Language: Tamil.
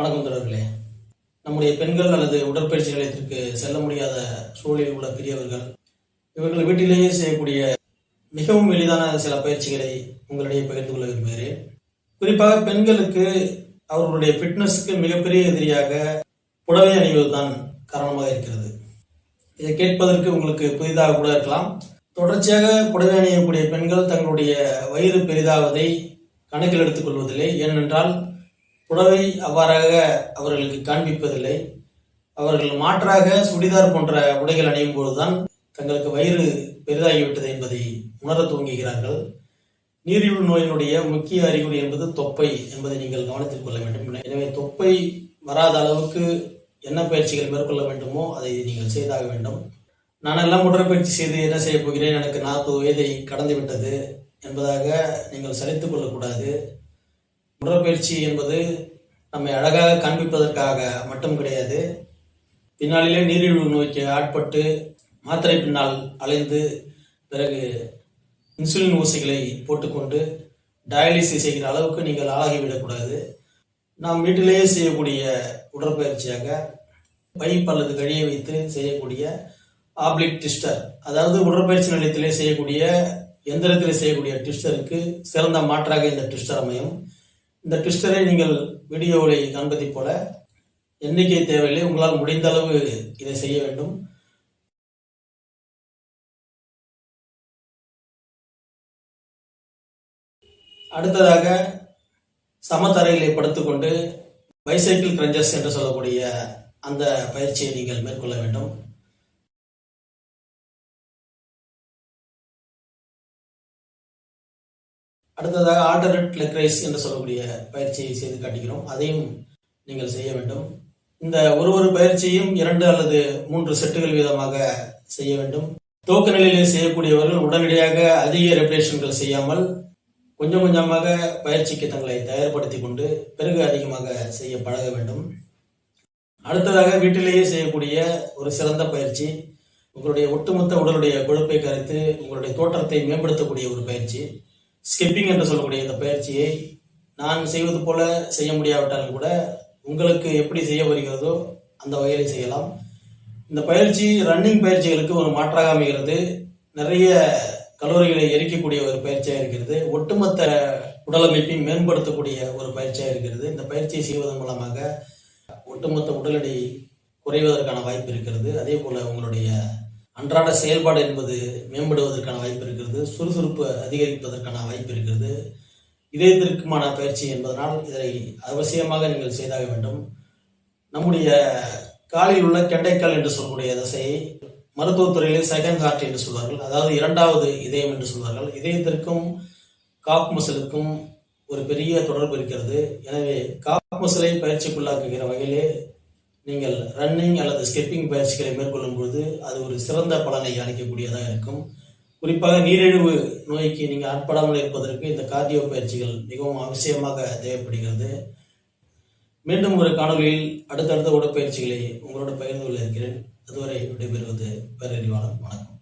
வணக்கம் தொடர்களே. நம்முடைய பெண்கள் அல்லது உடற்பயிற்சி நிலையத்திற்கு செல்ல முடியாத சூழலில் உள்ள பெரியவர்கள் இவர்கள் வீட்டிலேயே செய்யக்கூடிய மிகவும் எளிதான சில பயிற்சிகளை உங்களிடையே பகிர்ந்து கொள்ள விரும்புகிறேன். குறிப்பாக பெண்களுக்கு அவர்களுடைய ஃபிட்னஸ்க்கு மிகப்பெரிய எதிரியாக புடவை அணிவதுதான் காரணமாக இருக்கிறது. இதை கேட்பதற்கு உங்களுக்கு புதிதாக கூட இருக்கலாம். தொடர்ச்சியாக புடவை அணியக்கூடிய பெண்கள் தங்களுடைய வயிறு பெரிதாவதை கணக்கில் எடுத்துக் கொள்வதில்லை. ஏனென்றால் புடவை அவ்வாறாக அவர்களுக்கு காண்பிப்பதில்லை. அவர்கள் மாற்றாக சுடிதார் போன்ற உடைகள் அணியும் பொழுதுதான் தங்களுக்கு வயிறு பெரிதாகிவிட்டது என்பதை உணர துவங்குகிறார்கள். நீரிழிவு நோயினுடைய முக்கிய அறிகுறி என்பது தொப்பை என்பதை நீங்கள் கவனத்தில் கொள்ள வேண்டும். எனவே தொப்பை வராத அளவுக்கு என்ன பயிற்சிகள் மேற்கொள்ள வேண்டுமோ அதை நீங்கள் செய்தாக வேண்டும். நானெல்லாம் உடற்பயிற்சி செய்து என்ன செய்ய போகிறேன், எனக்கு 40 வயதை கடந்து விட்டது என்பதாக நீங்கள் சலித்துக் கொள்ளக்கூடாது. உடற்பயிற்சி என்பது நம்மை அழகாக காண்பிப்பதற்காக மட்டும் கிடையாது. பின்னாளிலே நீரிழிவு நோய்க்கு ஆட்பட்டு மாத்திரை பின்னால் அலைந்து பிறகு இன்சுலின் ஊசிகளை போட்டுக்கொண்டு டயாலிசிஸ் செய்கிற அளவுக்கு நீங்கள் ஆகிவிடக்கூடாது. நாம் வீட்டிலேயே செய்யக்கூடிய உடற்பயிற்சியாக பைப் அல்லது கழியை வைத்து செய்யக்கூடிய ஆப்ளிக் ட்விஸ்டர், அதாவது உடற்பயிற்சி நிலையத்திலே செய்யக்கூடிய எந்திரத்திலே செய்யக்கூடிய ட்விஸ்டருக்கு சிறந்த மாற்றாக இந்த ட்விஸ்டர் அமையும். இந்த ட்விஸ்டரை நீங்கள் வீடியோவில் காண்பதை போல எண்ணிக்கை தேவையில்லை, உங்களால் முடிந்த அளவு இதை செய்ய வேண்டும். அடுத்ததாக சமதரையிலே படுத்துக்கொண்டு பைசைக்கிள் கிரன்ச்சஸ் என்று சொல்லக்கூடிய அந்த பயிற்சியை நீங்கள் மேற்கொள்ள வேண்டும். அடுத்ததாக ஆல்டர்னேட் லெக் ரைஸ் என்று சொல்லக்கூடிய பயிற்சியை செய்து காட்டுகிறோம். அதையும் நீங்கள் செய்ய வேண்டும். இந்த ஒரு பயிற்சியும் 2 அல்லது 3 செட்டுகள் வீதமாக செய்ய வேண்டும். துவக்க நிலையிலே செய்யக்கூடியவர்கள் உடனடியாக அதிக ரெப்டேஷன்கள் செய்யாமல் கொஞ்சம் கொஞ்சமாக பயிற்சிக்கு தங்களை தயார்படுத்தி கொண்டு பிறகு அதிகமாக செய்ய பழக வேண்டும். அடுத்ததாக வீட்டிலேயே செய்யக்கூடிய ஒரு சிறந்த பயிற்சி, உங்களுடைய ஒட்டுமொத்த உடலுடைய கொழுப்பை கரைத்து உங்களுடைய தோற்றத்தை மேம்படுத்தக்கூடிய ஒரு பயிற்சி, ஸ்கிப்பிங் என்று சொல்லக்கூடிய இந்த பயிற்சியை நான் செய்வது போல செய்ய முடியாவிட்டாலும் கூட உங்களுக்கு எப்படி செய்ய வருகிறதோ அந்த வகையில் செய்யலாம். இந்த பயிற்சி ரன்னிங் பயிற்சிகளுக்கு ஒரு மாற்றாக அமைகிறது. நிறைய கலோரிகளை எரிக்கக்கூடிய ஒரு பயிற்சியாக இருக்கிறது. ஒட்டுமொத்த உடலமைப்பை மேம்படுத்தக்கூடிய ஒரு பயிற்சியாக இருக்கிறது. இந்த பயிற்சியை செய்வதன் மூலமாக ஒட்டுமொத்த உடல் எடை குறைவதற்கான வாய்ப்பு இருக்கிறது. அதே போல உங்களுடைய அன்றாட செயல்பாடு என்பது மேம்படுவதற்கான வாய்ப்பு இருக்கிறது. சுறுசுறுப்பு அதிகரிப்பதற்கான வாய்ப்பு இருக்கிறது. இதயத்திற்குமான பயிற்சி என்பதனால் இதை அவசியமாக நீங்கள் செய்தாக வேண்டும். நம்முடைய காலில் உள்ள கெண்டைக்கால் என்று சொல்லக்கூடிய தசையை மருத்துவத்துறையிலே செகண்ட் ஹார்ட் என்று சொல்வார்கள், அதாவது 2வது இதயம் என்று சொல்வார்கள். இதயத்திற்கும் காப் மசிலுக்கும் ஒரு பெரிய தொடர்பு இருக்கிறது. எனவே காப் மசிலை பயிற்சிக்குள்ளாக்குகிற வகையிலே நீங்கள் ரன்னிங் அல்லது ஸ்கிப்பிங் பயிற்சிகளை மேற்கொள்ளும் பொழுது அது ஒரு சிறந்த பலனை அளிக்கக்கூடியதாக இருக்கும். குறிப்பாக நீரிழிவு நோய்க்கு நீங்கள் ஆட்படாமல் இருப்பதற்கு இந்த கார்டியோ பயிற்சிகள் மிகவும் அவசியமாக தேவைப்படுகிறது. மீண்டும் ஒரு காணொலியில் அடுத்தடுத்த உடற்பயிற்சிகளை உங்களோட பகிர்ந்து கொள்ள இருக்கிறேன். அதுவரை விடைபெறுவது பேரறிவாளன். வணக்கம்.